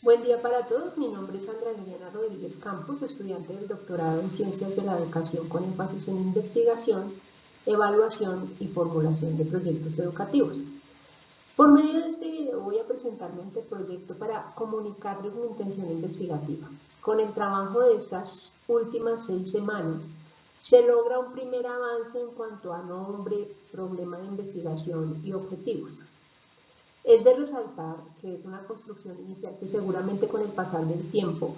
Buen día para todos, mi nombre es Sandra Liliana Rodríguez Campos, estudiante del doctorado en Ciencias de la Educación con énfasis en investigación, evaluación y formulación de proyectos educativos. Por medio de este video voy a presentar mi anteproyecto para comunicarles mi intención investigativa. Con el trabajo de estas últimas 6 semanas, se logra un primer avance en cuanto a nombre, problema de investigación y objetivos. Es de resaltar que es una construcción inicial que seguramente con el pasar del tiempo,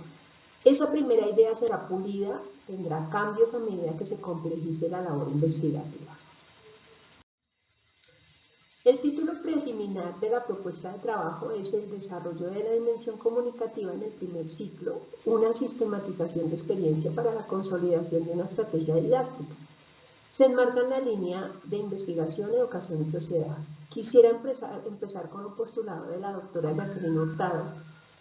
esa primera idea será pulida, tendrá cambios a medida que se complejice la labor investigativa. El título preliminar de la propuesta de trabajo es el desarrollo de la dimensión comunicativa en el primer ciclo, una sistematización de experiencia para la consolidación de una estrategia didáctica. Se enmarca en la línea de investigación, educación y sociedad. Quisiera empezar con un postulado de la doctora Jacqueline Hurtado,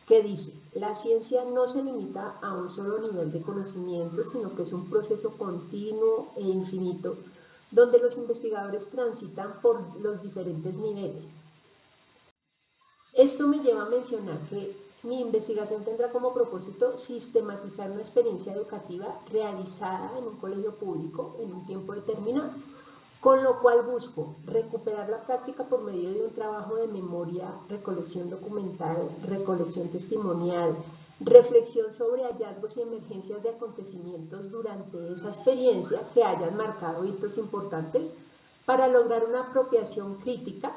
que dice: la ciencia no se limita a un solo nivel de conocimiento, sino que es un proceso continuo e infinito, donde los investigadores transitan por los diferentes niveles. Esto me lleva a mencionar que mi investigación tendrá como propósito sistematizar una experiencia educativa realizada en un colegio público en un tiempo determinado, con lo cual busco recuperar la práctica por medio de un trabajo de memoria, recolección documental, recolección testimonial, reflexión sobre hallazgos y emergencias de acontecimientos durante esa experiencia que hayan marcado hitos importantes para lograr una apropiación crítica,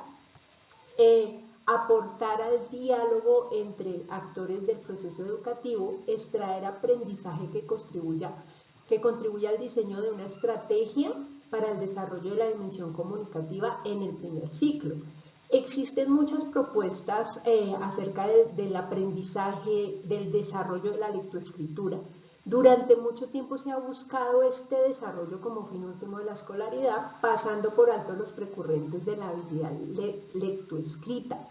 aportar al diálogo entre actores del proceso educativo, extraer aprendizaje que contribuya al diseño de una estrategia para el desarrollo de la dimensión comunicativa en el primer ciclo. Existen muchas propuestas acerca del aprendizaje, del desarrollo de la lectoescritura. Durante mucho tiempo se ha buscado este desarrollo como fin último de la escolaridad, pasando por alto los precurrentes de la habilidad lectoescrita,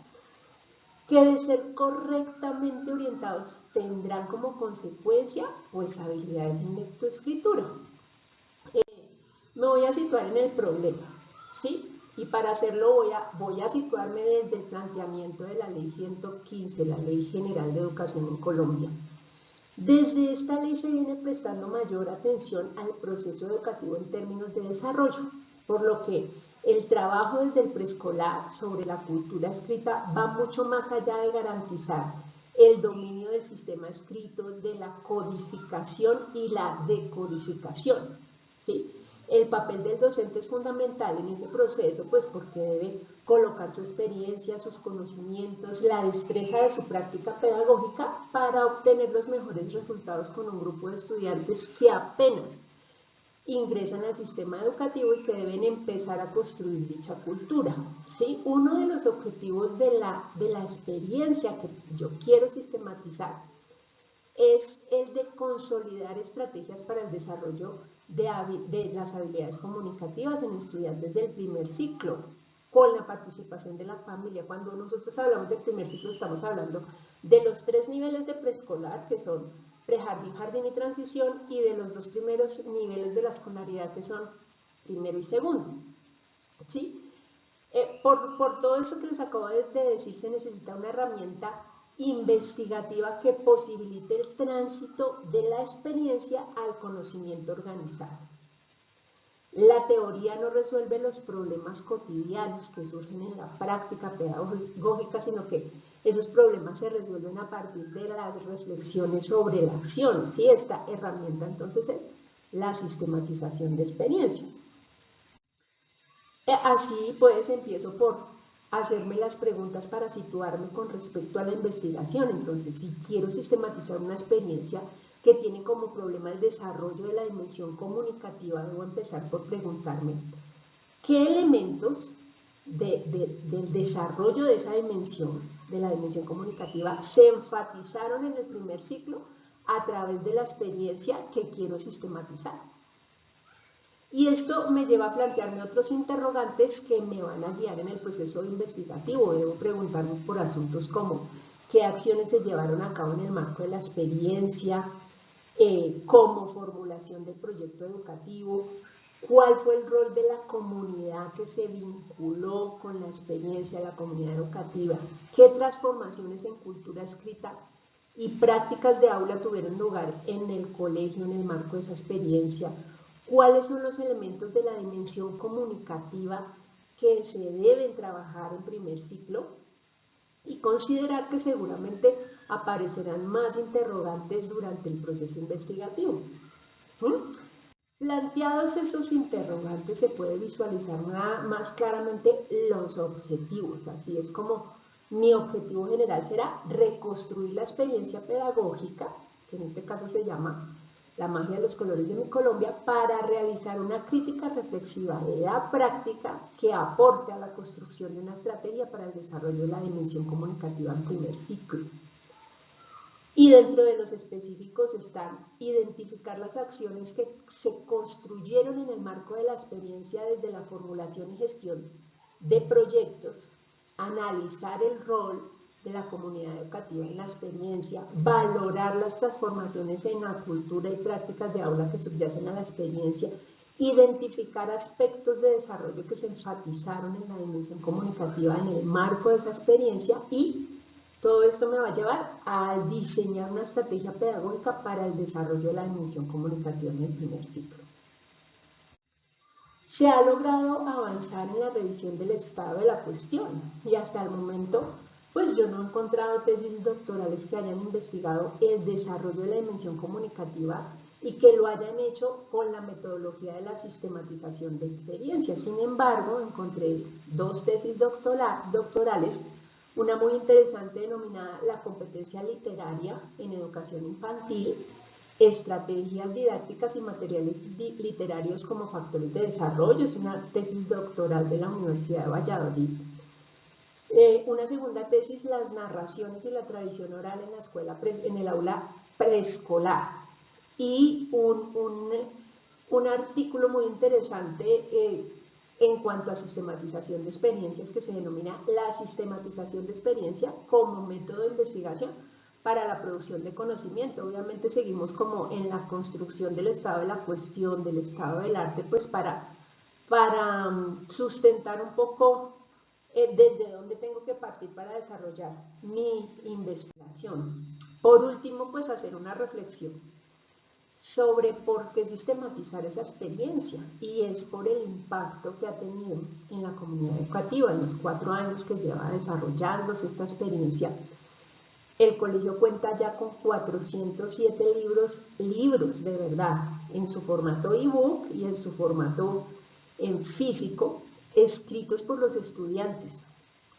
que de ser correctamente orientados tendrán como consecuencia pues habilidades en lectoescritura. Me voy a situar en el problema, ¿sí? Y para hacerlo voy a situarme desde el planteamiento de la Ley 115, la Ley General de Educación en Colombia. Desde esta ley se viene prestando mayor atención al proceso educativo en términos de desarrollo, por lo que el trabajo desde el preescolar sobre la cultura escrita va mucho más allá de garantizar el dominio del sistema escrito, de la codificación y la decodificación, ¿sí? El papel del docente es fundamental en ese proceso, pues porque debe colocar su experiencia, sus conocimientos, la destreza de su práctica pedagógica para obtener los mejores resultados con un grupo de estudiantes que apenas ingresan al sistema educativo y que deben empezar a construir dicha cultura, ¿sí? Uno de los objetivos de la experiencia que yo quiero sistematizar es el de consolidar estrategias para el desarrollo de las habilidades comunicativas en estudiantes del primer ciclo, con la participación de la familia. Cuando nosotros hablamos del primer ciclo, estamos hablando de los 3 niveles de preescolar, que son prejardín, jardín y transición, y de los 2 primeros niveles de la escolaridad, que son primero y segundo, ¿sí? Por todo esto que les acabo de decir, se necesita una herramienta investigativa que posibilite el tránsito de la experiencia al conocimiento organizado. La teoría no resuelve los problemas cotidianos que surgen en la práctica pedagógica, sino que esos problemas se resuelven a partir de las reflexiones sobre la acción, ¿sí? Esta herramienta entonces es la sistematización de experiencias. Así pues empiezo por hacerme las preguntas para situarme con respecto a la investigación. Entonces, si quiero sistematizar una experiencia que tiene como problema el desarrollo de la dimensión comunicativa, debo empezar por preguntarme qué elementos del desarrollo de esa dimensión, de la dimensión comunicativa, se enfatizaron en el primer ciclo a través de la experiencia que quiero sistematizar. Y esto me lleva a plantearme otros interrogantes que me van a guiar en el proceso investigativo. Debo preguntarme por asuntos como qué acciones se llevaron a cabo en el marco de la experiencia, como formulación del proyecto educativo, cuál fue el rol de la comunidad que se vinculó con la experiencia de la comunidad educativa, qué transformaciones en cultura escrita y prácticas de aula tuvieron lugar en el colegio en el marco de esa experiencia, cuáles son los elementos de la dimensión comunicativa que se deben trabajar en primer ciclo y considerar que seguramente aparecerán más interrogantes durante el proceso investigativo. Planteados esos interrogantes se puede visualizar más claramente los objetivos, así es como mi objetivo general será reconstruir la experiencia pedagógica, que en este caso se llama La magia de los colores de mi Colombia, para realizar una crítica reflexiva de la práctica que aporte a la construcción de una estrategia para el desarrollo de la dimensión comunicativa en primer ciclo. Y dentro de los específicos están identificar las acciones que se construyeron en el marco de la experiencia desde la formulación y gestión de proyectos, analizar el rol de la comunidad educativa en la experiencia, valorar las transformaciones en la cultura y prácticas de aula que subyacen a la experiencia, identificar aspectos de desarrollo que se enfatizaron en la dimensión comunicativa en el marco de esa experiencia y todo esto me va a llevar a diseñar una estrategia pedagógica para el desarrollo de la dimensión comunicativa en el primer ciclo. Se ha logrado avanzar en la revisión del estado de la cuestión y hasta el momento pues yo no he encontrado tesis doctorales que hayan investigado el desarrollo de la dimensión comunicativa y que lo hayan hecho con la metodología de la sistematización de experiencias. Sin embargo, encontré dos tesis doctorales, una muy interesante denominada La competencia literaria en educación infantil, estrategias didácticas y materiales literarios como factores de desarrollo, es una tesis doctoral de la Universidad de Valladolid. Una segunda tesis, las narraciones y la tradición oral en la escuela, en el aula preescolar, y un artículo muy interesante en cuanto a sistematización de experiencias que se denomina la sistematización de experiencia como método de investigación para la producción de conocimiento. Obviamente seguimos como en la construcción del estado de la cuestión, del estado del arte, pues para sustentar un poco desde dónde tengo que partir para desarrollar mi investigación. Por último, pues hacer una reflexión sobre por qué sistematizar esa experiencia, y es por el impacto que ha tenido en la comunidad educativa en los 4 años que lleva desarrollándose esta experiencia. El colegio cuenta ya con 407 libros de verdad, en su formato ebook y en su formato en físico, escritos por los estudiantes.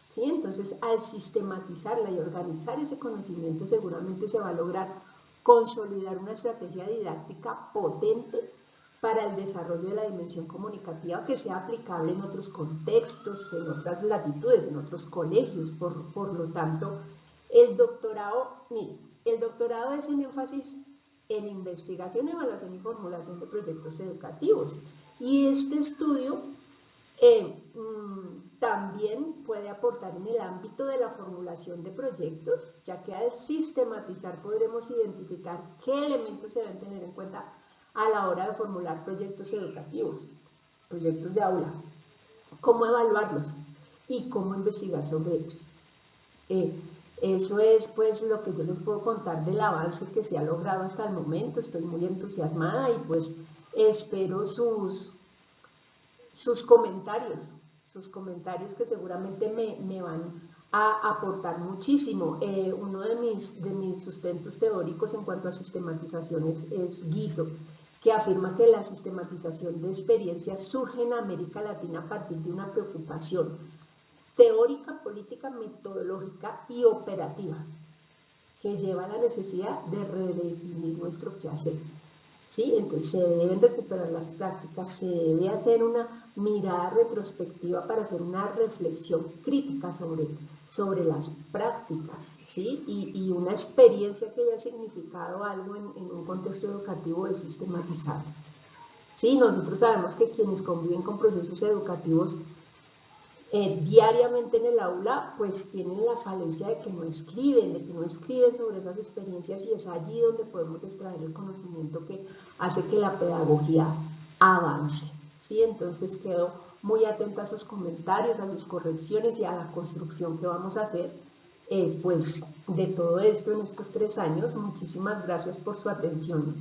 ¿Sí? Entonces, al sistematizarla y organizar ese conocimiento, seguramente se va a lograr consolidar una estrategia didáctica potente para el desarrollo de la dimensión comunicativa que sea aplicable en otros contextos, en otras latitudes, en otros colegios. Por lo tanto, el doctorado es en énfasis en investigación, evaluación y formulación de proyectos educativos. Y este estudio también puede aportar en el ámbito de la formulación de proyectos, ya que al sistematizar podremos identificar qué elementos se deben tener en cuenta a la hora de formular proyectos educativos, proyectos de aula, cómo evaluarlos y cómo investigar sobre ellos. Eso es pues lo que yo les puedo contar del avance que se ha logrado hasta el momento. Estoy muy entusiasmada y pues espero sus comentarios que seguramente me van a aportar muchísimo. Uno de mis sustentos teóricos en cuanto a sistematizaciones es Guizo, que afirma que la sistematización de experiencias surge en América Latina a partir de una preocupación teórica, política, metodológica y operativa que lleva a la necesidad de redefinir nuestro quehacer. ¿Sí? Entonces se deben recuperar las prácticas, se debe hacer una mirada retrospectiva para hacer una reflexión crítica sobre las prácticas, ¿sí? Y una experiencia que haya significado algo en un contexto educativo es sistematizar. ¿Sí? Nosotros sabemos que quienes conviven con procesos educativos diariamente en el aula, pues tienen la falencia de que no escriben sobre esas experiencias, y es allí donde podemos extraer el conocimiento que hace que la pedagogía avance. ¿Sí? Entonces quedo muy atenta a sus comentarios, a sus correcciones y a la construcción que vamos a hacer pues de todo esto en estos 3 años. Muchísimas gracias por su atención.